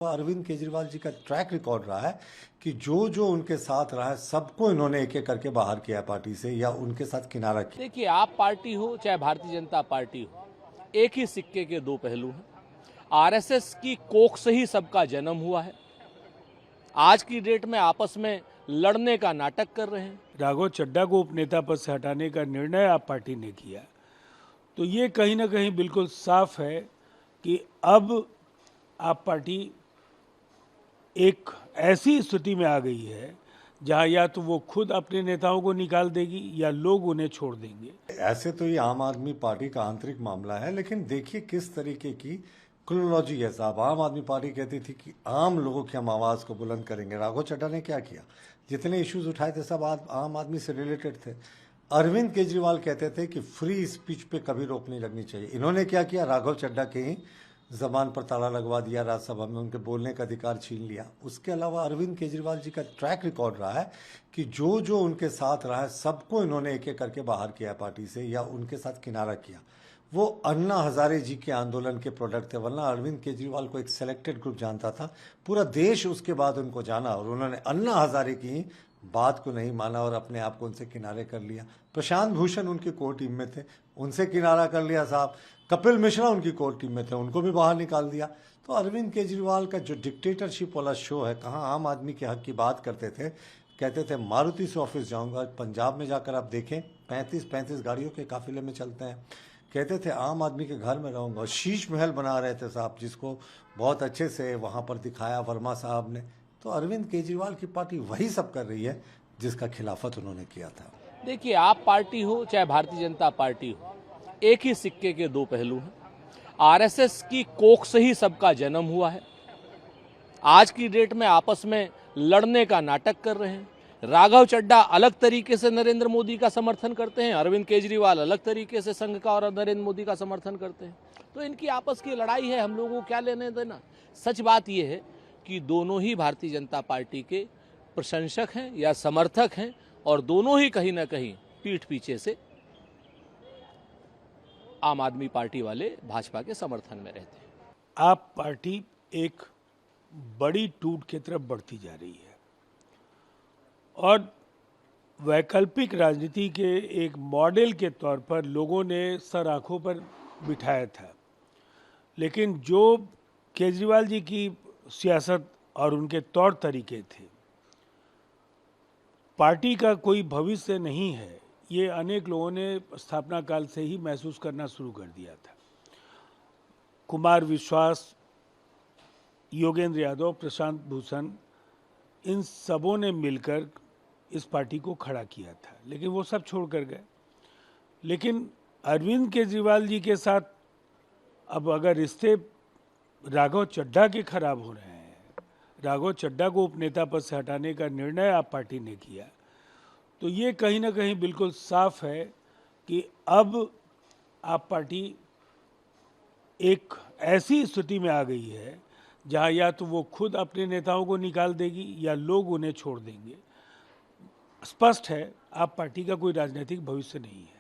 अरविंद केजरीवाल जी का track record रहा है कि जो जो उनके साथ रहा है सबको इन्होंने एक एक करके बाहर किया पार्टी से या उनके साथ किनारा किया। देखिए, आप पार्टी हो चाहे भारतीय जनता पार्टी हो, एक ही सिक्के के दो पहलू हैं। आरएसएस की कोख से ही सबका जन्म हुआ है। आज की डेट में आपस में लड़ने का नाटक कर रहे हैं। राघव चड्ढा को उपनेता पद से हटाने का निर्णय आप पार्टी ने किया, तो ये कहीं ना कहीं बिल्कुल साफ है कि अब आप पार्टी एक ऐसी स्थिति में आ गई है जहां या तो वो खुद अपने नेताओं को निकाल देगी या लोग उन्हें छोड़ देंगे। ऐसे तो ये आम आदमी पार्टी का आंतरिक मामला है, लेकिन देखिए किस तरीके की क्रोनोलॉजी है साहब। आम आदमी पार्टी कहती थी कि आम लोगों की हम आवाज को बुलंद करेंगे। राघव चड्ढा ने क्या किया? जितने इश्यूज उठाए थे सब आम आदमी से रिलेटेड थे। अरविंद केजरीवाल कहते थे कि फ्री स्पीच पे कभी रोक नहीं लगनी चाहिए। इन्होंने क्या किया? राघव चड्ढा के ही जबान पर ताला लगवा दिया, राज्यसभा में उनके बोलने का अधिकार छीन लिया। उसके अलावा अरविंद केजरीवाल जी का ट्रैक रिकॉर्ड रहा है कि जो जो उनके साथ रहा है सबको इन्होंने एक एक करके बाहर किया पार्टी से या उनके साथ किनारा किया। वो अन्ना हजारे जी के आंदोलन के प्रोडक्ट थे, वरना अरविंद केजरीवाल को एक सेलेक्टेड ग्रुप जानता था। पूरा देश उसके बाद उनको जाना और उन्होंने अन्ना हजारे की बात को नहीं माना और अपने आप को उनसे किनारे कर लिया। प्रशांत भूषण उनकी कोर टीम में थे, उनसे किनारा कर लिया साहब। कपिल मिश्रा उनकी कोर टीम में थे, उनको भी बाहर निकाल दिया। तो अरविंद केजरीवाल का जो डिक्टेटरशिप वाला शो है, कहाँ आम आदमी के हक की बात करते थे, कहते थे मारुति से ऑफिस जाऊंगा। पंजाब में जाकर आप देखें 35-35 गाड़ियों के काफिले में चलते हैं। कहते थे आम आदमी के घर में रहूंगा। शीश महल बना रहे थे साहब, जिसको बहुत अच्छे से वहां पर दिखाया वर्मा साहब ने। तो अरविंद केजरीवाल की पार्टी वही सब कर रही है जिसका खिलाफत उन्होंने किया था। देखिए, आप पार्टी हो चाहे भारतीय जनता पार्टी हो, एक ही सिक्के के दो पहलू हैं। आरएसएस की कोख से ही सबका जन्म हुआ है। आज की डेट में आपस में लड़ने का नाटक कर रहे हैं। राघव चड्ढा अलग तरीके से नरेंद्र मोदी का समर्थन करते हैं, अरविंद केजरीवाल अलग तरीके से संघ का और नरेंद्र मोदी का समर्थन करते हैं। तो इनकी आपस की लड़ाई है, हम लोगों को क्या लेने देना। सच बात यह है कि दोनों ही भारतीय जनता पार्टी के प्रशंसक हैं या समर्थक हैं और दोनों ही कहीं ना कहीं पीठ पीछे से आम आदमी पार्टी वाले भाजपा के समर्थन में रहते हैं। आप पार्टी एक बड़ी टूट की तरफ बढ़ती जा रही है और वैकल्पिक राजनीति के एक मॉडल के तौर पर लोगों ने सर आंखों पर बिठाया था, लेकिन जो केजरीवाल जी की सियासत और उनके तौर तरीके थे, पार्टी का कोई भविष्य नहीं है, ये अनेक लोगों ने स्थापना काल से ही महसूस करना शुरू कर दिया था। कुमार विश्वास, योगेंद्र यादव, प्रशांत भूषण, इन सबों ने मिलकर इस पार्टी को खड़ा किया था, लेकिन वो सब छोड़ कर गए। लेकिन अरविंद केजरीवाल जी के साथ अब अगर रिश्ते राघव चड्ढा के खराब हो रहे हैं, राघव चड्ढा को उपनेता पद से हटाने का निर्णय आप पार्टी ने किया, तो ये कहीं ना कहीं बिल्कुल साफ है कि अब आप पार्टी एक ऐसी स्थिति में आ गई है जहां या तो वो खुद अपने नेताओं को निकाल देगी या लोग उन्हें छोड़ देंगे। स्पष्ट है, आप पार्टी का कोई राजनीतिक भविष्य नहीं है।